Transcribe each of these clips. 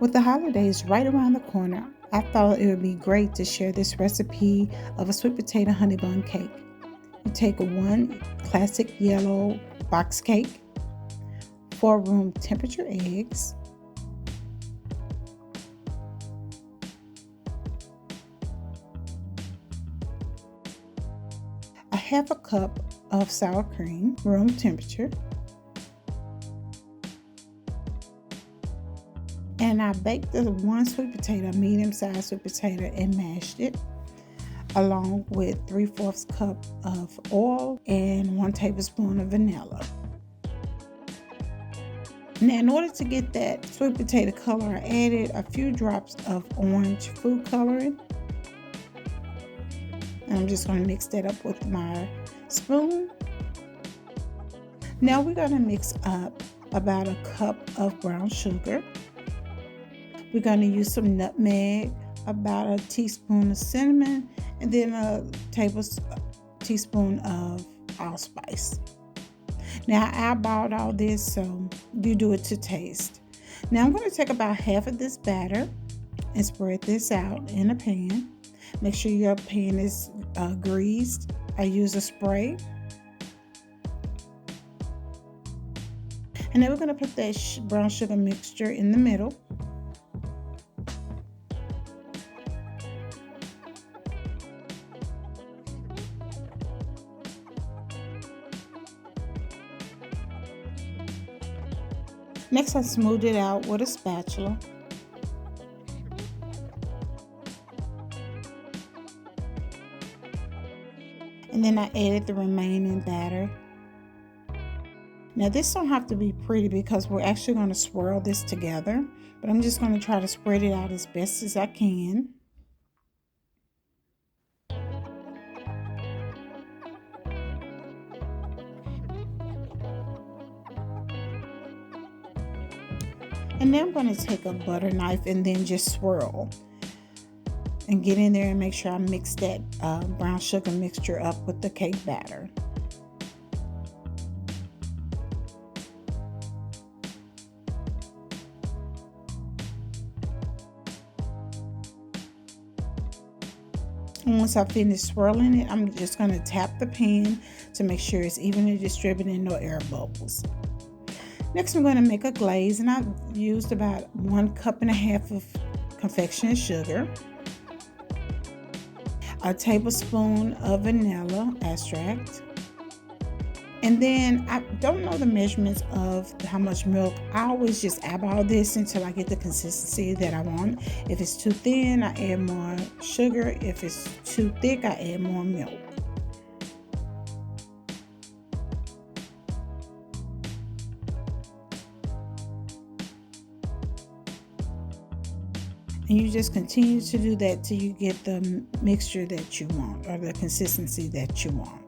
With the holidays right around the corner, I thought it would be great to share this recipe of a sweet potato honey bun cake. You take one classic yellow box cake, 4 room temperature eggs, a half a cup of sour cream, room temperature, and I baked the one sweet potato, medium-sized sweet potato, and mashed it, along with 3/4 cup of oil and 1 tablespoon of vanilla. Now, in order to get that sweet potato color, I added a few drops of orange food coloring. And I'm just going to mix that up with my spoon. Now we're going to mix up about a cup of brown sugar. We're going to use some nutmeg, about a teaspoon of cinnamon, and then a tablespoon of allspice. Now I eyeballed all this, so you do it to taste. Now I'm going to take about half of this batter and spread this out in a pan. Make sure your pan is greased. I use a spray. And then we're going to put that brown sugar mixture in the middle. Next, I smoothed it out with a spatula. And then I added the remaining batter. Now this don't have to be pretty because we're actually going to swirl this together, but I'm just going to try to spread it out as best as I can. And then I'm going to take a butter knife and then just swirl and get in there and make sure I mix that brown sugar mixture up with the cake batter. And once I finish swirling it, I'm just going to tap the pan to make sure it's evenly distributed and no air bubbles. Next, I'm going to make a glaze, and I've used about 1.5 cups of confectioner's sugar, a tablespoon of vanilla extract, and then I don't know the measurements of how much milk. I always just eyeball this until I get the consistency that I want. If it's too thin, I add more sugar. If it's too thick, I add more milk. And you just continue to do that till you get the mixture that you want, or the consistency that you want.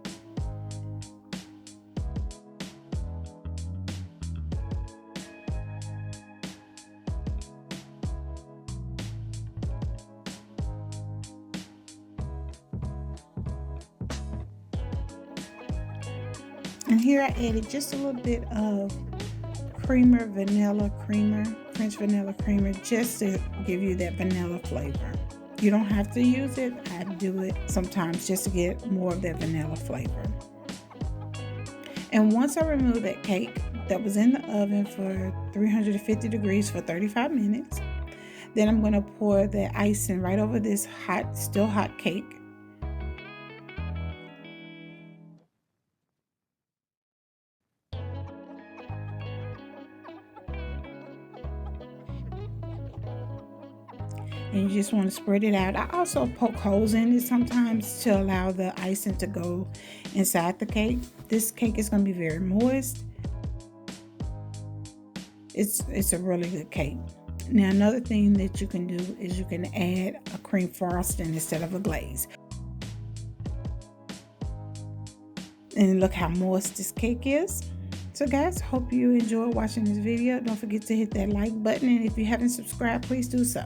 And here I added just a little bit of French vanilla creamer, just to give you that vanilla flavor. You don't have to use it. I do it sometimes just to get more of that vanilla flavor. And once I remove that cake that was in the oven for 350 degrees for 35 minutes, then I'm going to pour the icing right over this still hot cake. And you just want to spread it out. I also poke holes in it sometimes to allow the icing to go inside the cake. This cake is going to be very moist. It's a really good cake. Now, another thing that you can do is you can add a cream frosting instead of a glaze. And look how moist this cake is. So guys, hope you enjoyed watching this video. Don't forget to hit that like button, and if you haven't subscribed, please do so.